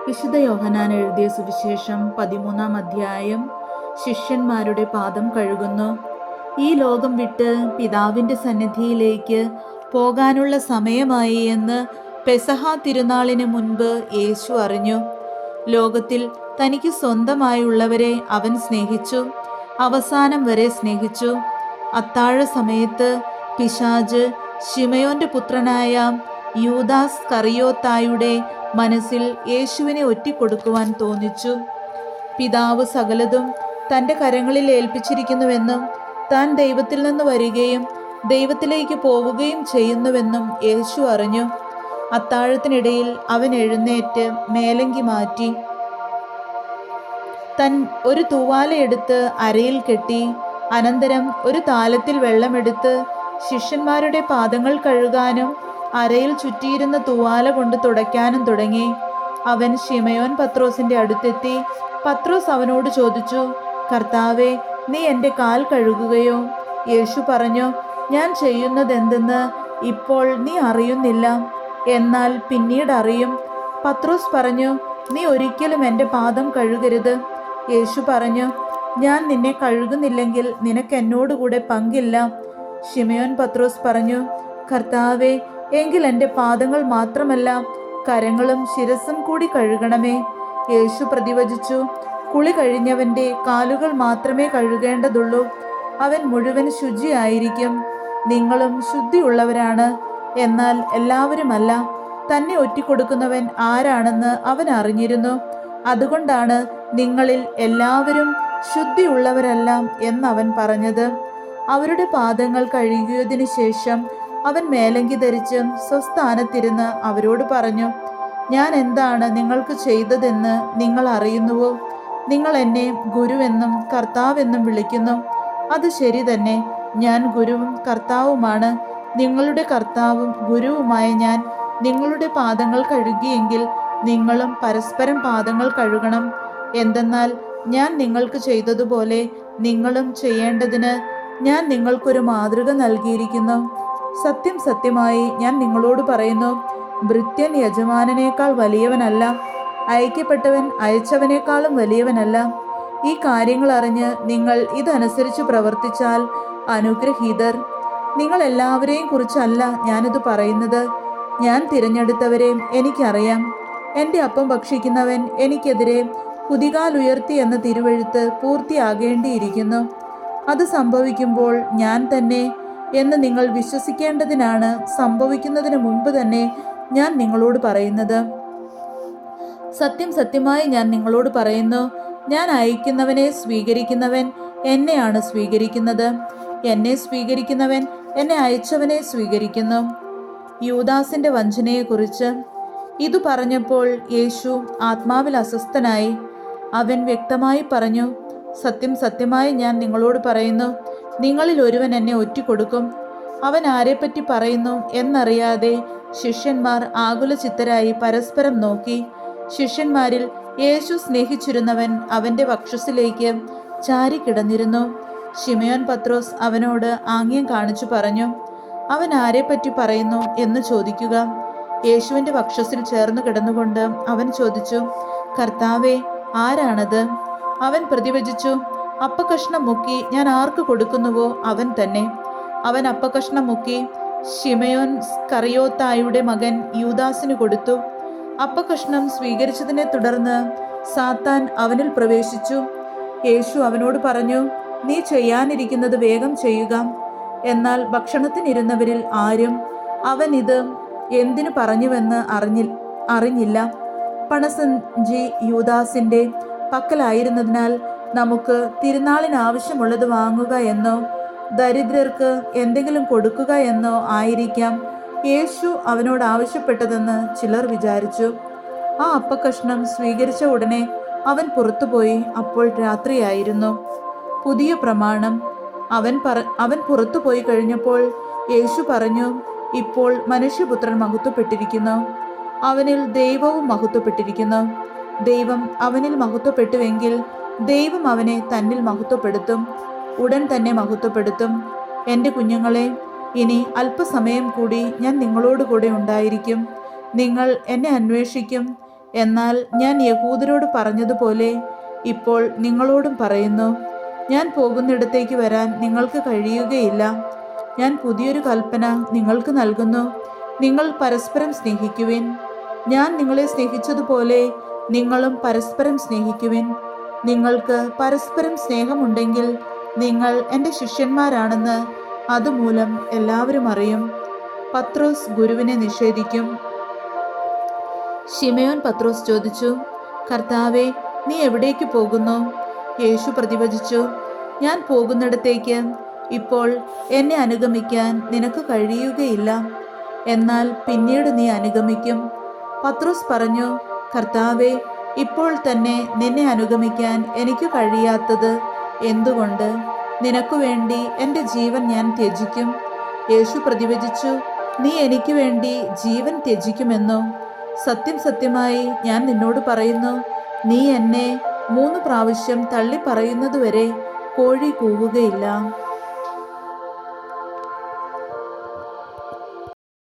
വിശുദ്ധ യോഹന്നാൻ എഴുതിയ സുവിശേഷം 13-ാം അധ്യായം. ശിഷ്യന്മാരുടെ പാദം കഴുകുന്നു. ഈ ലോകം വിട്ട് പിതാവിൻ്റെ സന്നിധിയിലേക്ക് പോകാനുള്ള സമയമായി എന്ന് പെസഹ തിരുനാളിന് മുൻപ് യേശു അറിഞ്ഞു. ലോകത്തിൽ തനിക്ക് സ്വന്തമായുള്ളവരെ അവൻ സ്നേഹിച്ചു, അവസാനം വരെ സ്നേഹിച്ചു. അത്താഴ സമയത്ത് പിശാച് ശിമയോന്റെ പുത്രനായ യൂദാസ് കറിയോത്തായുടെ മനസ്സിൽ യേശുവിനെ ഒറ്റിക്കൊടുക്കുവാൻ തോന്നിച്ചു. പിതാവ് സകലതും തൻ്റെ കരങ്ങളിൽ ഏൽപ്പിച്ചിരിക്കുന്നുവെന്നും താൻ ദൈവത്തിൽ നിന്ന് വരികയും ദൈവത്തിലേക്ക് പോവുകയും ചെയ്യുന്നുവെന്നും യേശു അറിഞ്ഞു. അത്താഴത്തിനിടയിൽ അവൻ എഴുന്നേറ്റ് മേലങ്കി മാറ്റി ഒരു തൂവാലയെടുത്ത് അരയിൽ കെട്ടി, അനന്തരം ഒരു താലത്തിൽ വെള്ളമെടുത്ത് ശിഷ്യന്മാരുടെ പാദങ്ങൾ കഴുകാനും അരയിൽ ചുറ്റിയിരുന്ന തൂവാല കൊണ്ട് തുടയ്ക്കാനും തുടങ്ങി. അവൻ ശിമയോൻ പത്രോസിന്റെ അടുത്തെത്തി. പത്രോസ് അവനോട് ചോദിച്ചു, കർത്താവേ, നീ എൻ്റെ കാൽ കഴുകുകയോ? യേശു പറഞ്ഞു, ഞാൻ ചെയ്യുന്നതെന്തെന്ന് ഇപ്പോൾ നീ അറിയുന്നില്ല, എന്നാൽ പിന്നീട് അറിയും. പത്രോസ് പറഞ്ഞു, നീ ഒരിക്കലും എൻ്റെ പാദം കഴുകരുത്. യേശു പറഞ്ഞു, ഞാൻ നിന്നെ കഴുകുന്നില്ലെങ്കിൽ നിനക്ക് എന്നോടുകൂടെ പങ്കില്ല. ശിമയോൻ പത്രോസ് പറഞ്ഞു, കർത്താവേ, എങ്കിൽ എൻ്റെ പാദങ്ങൾ മാത്രമല്ല, കരങ്ങളും ശിരസും കൂടി കഴുകണമേ. യേശു പ്രതിവചിച്ചു, കുളി കഴിഞ്ഞവൻ്റെ കാലുകൾ മാത്രമേ കഴുകേണ്ടതുള്ളൂ, അവൻ മുഴുവൻ ശുചിയായിരിക്കും. നിങ്ങളും ശുദ്ധിയുള്ളവരാണ്, എന്നാൽ എല്ലാവരുമല്ല. തന്നെ ഒറ്റിക്കൊടുക്കുന്നവൻ ആരാണെന്ന് അവൻ അറിഞ്ഞിരുന്നു. അതുകൊണ്ടാണ് നിങ്ങളിൽ എല്ലാവരും ശുദ്ധിയുള്ളവരല്ല എന്നവൻ പറഞ്ഞത്. അവരുടെ പാദങ്ങൾ കഴുകിയതിനു ശേഷം അവൻ മേലങ്കി ധരിച്ച് സ്വസ്ഥാനത്തിരുന്ന് അവരോട് പറഞ്ഞു, ഞാൻ എന്താണ് നിങ്ങൾക്ക് ചെയ്തതെന്ന് നിങ്ങൾ അറിയുന്നുവോ? നിങ്ങൾ എന്നെ ഗുരുവെന്നും കർത്താവെന്നും വിളിക്കുന്നു. അത് ശരി തന്നെ, ഞാൻ ഗുരുവും കർത്താവുമാണ്. നിങ്ങളുടെ കർത്താവും ഗുരുവുമായ ഞാൻ നിങ്ങളുടെ പാദങ്ങൾ കഴുകിയെങ്കിൽ നിങ്ങളും പരസ്പരം പാദങ്ങൾ കഴുകണം. എന്തെന്നാൽ ഞാൻ നിങ്ങൾക്ക് ചെയ്തതുപോലെ നിങ്ങളും ചെയ്യേണ്ടതിന് ഞാൻ നിങ്ങൾക്കൊരു മാതൃക നൽകിയിരിക്കുന്നു. സത്യം സത്യമായി ഞാൻ നിങ്ങളോട് പറയുന്നു, ഭൃത്യൻ യജമാനനേക്കാൾ വലിയവനല്ല, അയക്കപ്പെട്ടവൻ അയച്ചവനേക്കാളും വലിയവനല്ല. ഈ കാര്യങ്ങൾ അറിഞ്ഞ് നിങ്ങൾ ഇതനുസരിച്ച് പ്രവർത്തിച്ചാൽ അനുഗ്രഹീതർ. നിങ്ങൾ എല്ലാവരെയും കുറിച്ചല്ല ഞാനിത് പറയുന്നത്. ഞാൻ തിരഞ്ഞെടുത്തവരെ എനിക്കറിയാം. എൻ്റെ അപ്പം ഭക്ഷിക്കുന്നവൻ എനിക്കെതിരെ കുതികാൽ ഉയർത്തി എന്ന തിരുവെഴുത്ത് പൂർത്തിയാകേണ്ടിയിരിക്കുന്നു. അത് സംഭവിക്കുമ്പോൾ ഞാൻ തന്നെ എന്ന് നിങ്ങൾ വിശ്വസിക്കേണ്ടതിനാണ് സംഭവിക്കുന്നതിന് മുമ്പ് തന്നെ ഞാൻ നിങ്ങളോട് പറയുന്നത്. സത്യം സത്യമായി ഞാൻ നിങ്ങളോട് പറയുന്നു, ഞാൻ അയക്കുന്നവനെ സ്വീകരിക്കുന്നവൻ എന്നെയാണ് സ്വീകരിക്കുന്നത്, എന്നെ സ്വീകരിക്കുന്നവൻ എന്നെ അയച്ചവനെ സ്വീകരിക്കുന്നു. യൂദാസിന്റെ വഞ്ചനയെക്കുറിച്ച് ഇതു പറഞ്ഞപ്പോൾ യേശു ആത്മാവിൽ അസ്വസ്ഥനായി. അവൻ വ്യക്തമായി പറഞ്ഞു, സത്യം സത്യമായി ഞാൻ നിങ്ങളോട് പറയുന്നു, നിങ്ങളിൽ ഒരുവൻ എന്നെ ഒറ്റിക്കൊടുക്കും. അവൻ ആരെപ്പറ്റി പറയുന്നു എന്നറിയാതെ ശിഷ്യന്മാർ ആകുലചിത്തരായി പരസ്പരം നോക്കി. ശിഷ്യന്മാരിൽ യേശു സ്നേഹിച്ചിരുന്നവൻ അവൻ്റെ വക്ഷസ്സിലേക്ക് ചാരിക്കിടന്നിരുന്നു. ശിമയോൻ പത്രോസ് അവനോട് ആംഗ്യം കാണിച്ചു പറഞ്ഞു, അവൻ ആരെപ്പറ്റി പറയുന്നു എന്ന് ചോദിക്കുക. യേശുവിൻ്റെ വക്ഷസ്സിൽ ചേർന്ന് കിടന്നുകൊണ്ട് അവൻ ചോദിച്ചു, കർത്താവേ, ആരാണത്? അവൻ പ്രതിവചിച്ചു, അപ്പക്കഷ്ണം മുക്കി ഞാൻ ആർക്ക് കൊടുക്കുന്നുവോ അവൻ തന്നെ. അവൻ അപ്പക്കഷ്ണം മുക്കി ശിമയോൻ കറിയോത്തായുടെ മകൻ യൂദാസിന് കൊടുത്തു. അപ്പക്കഷ്ണം സ്വീകരിച്ചതിനെ തുടർന്ന് സാത്താൻ അവനിൽ പ്രവേശിച്ചു. യേശു അവനോട് പറഞ്ഞു, നീ ചെയ്യാനിരിക്കുന്നത് വേഗം ചെയ്യുക. എന്നാൽ ഭക്ഷണത്തിനിരുന്നവരിൽ ആരും അവൻ ഇത് എന്തിനു പറഞ്ഞുവെന്ന് അറിഞ്ഞില്ല. പണസഞ്ചി യൂദാസിന്റെ പക്കലായിരുന്നതിനാൽ നമുക്ക് തിരുനാളിന് ആവശ്യമുള്ളത് വാങ്ങുക എന്നോ ദരിദ്രർക്ക് എന്തെങ്കിലും കൊടുക്കുക എന്നോ ആയിരിക്കാം യേശു അവനോട് ആവശ്യപ്പെട്ടതെന്ന് ചിലർ വിചാരിച്ചു. ആ അപ്പക്കഷ്ണം സ്വീകരിച്ച ഉടനെ അവൻ പുറത്തുപോയി. അപ്പോൾ രാത്രിയായിരുന്നു. പുതിയ പ്രമാണം. അവൻ പുറത്തുപോയി കഴിഞ്ഞപ്പോൾ യേശു പറഞ്ഞു, ഇപ്പോൾ മനുഷ്യപുത്രൻ മഹത്വപ്പെട്ടിരിക്കുന്നു, അവനിൽ ദൈവവും മഹത്വപ്പെട്ടിരിക്കുന്നു. ദൈവം അവനിൽ മഹത്വപ്പെട്ടുവെങ്കിൽ ദൈവം അവനെ തന്നിൽ മഹത്വപ്പെടുത്തും, ഉടൻ തന്നെ മഹത്വപ്പെടുത്തും. എൻ്റെ കുഞ്ഞുങ്ങളെ, ഇനി അല്പസമയം കൂടി ഞാൻ നിങ്ങളോട് കൂടെ ഉണ്ടായിരിക്കും. നിങ്ങൾ എന്നെ അന്വേഷിക്കും. എന്നാൽ ഞാൻ യഹൂദരോട് പറഞ്ഞതുപോലെ ഇപ്പോൾ നിങ്ങളോടും പറയുന്നു, ഞാൻ പോകുന്നിടത്തേക്ക് വരാൻ നിങ്ങൾക്ക് കഴിയുകയില്ല. ഞാൻ പുതിയൊരു കൽപ്പന നിങ്ങൾക്ക് നൽകുന്നു, നിങ്ങൾ പരസ്പരം സ്നേഹിക്കുവിൻ. ഞാൻ നിങ്ങളെ സ്നേഹിച്ചതുപോലെ നിങ്ങളും പരസ്പരം സ്നേഹിക്കുവിൻ. നിങ്ങൾക്ക് പരസ്പരം സ്നേഹമുണ്ടെങ്കിൽ നിങ്ങൾ എൻ്റെ ശിഷ്യന്മാരാണെന്ന് അതുമൂലം എല്ലാവരും അറിയും. പത്രോസ് ഗുരുവിനെ നിഷേധിക്കും. ശിമയോൻ പത്രോസ് ചോദിച്ചു, കർത്താവേ, നീ എവിടേക്ക് പോകുന്നു? യേശു പ്രതിവചിച്ചു, ഞാൻ പോകുന്നിടത്തേക്ക് ഇപ്പോൾ എന്നെ അനുഗമിക്കാൻ നിനക്ക് കഴിയുകയില്ല, എന്നാൽ പിന്നീട് നീ അനുഗമിക്കും. പത്രോസ് പറഞ്ഞു, കർത്താവേ, ഇപ്പോൾ തന്നെ നിന്നെ അനുഗമിക്കാൻ എനിക്ക് കഴിയാത്തത് എന്തുകൊണ്ട്? നിനക്കു വേണ്ടി എൻ്റെ ജീവൻ ഞാൻ ത്യജിക്കും. യേശു പ്രതിവചിച്ചു, നീ എനിക്ക് വേണ്ടി ജീവൻ ത്യജിക്കുമെന്നോ? സത്യം സത്യമായി ഞാൻ നിന്നോട് പറയുന്നു, നീ എന്നെ 3 പ്രാവശ്യം തള്ളിപ്പറയുന്നതുവരെ കോഴി കൂവുകയില്ല.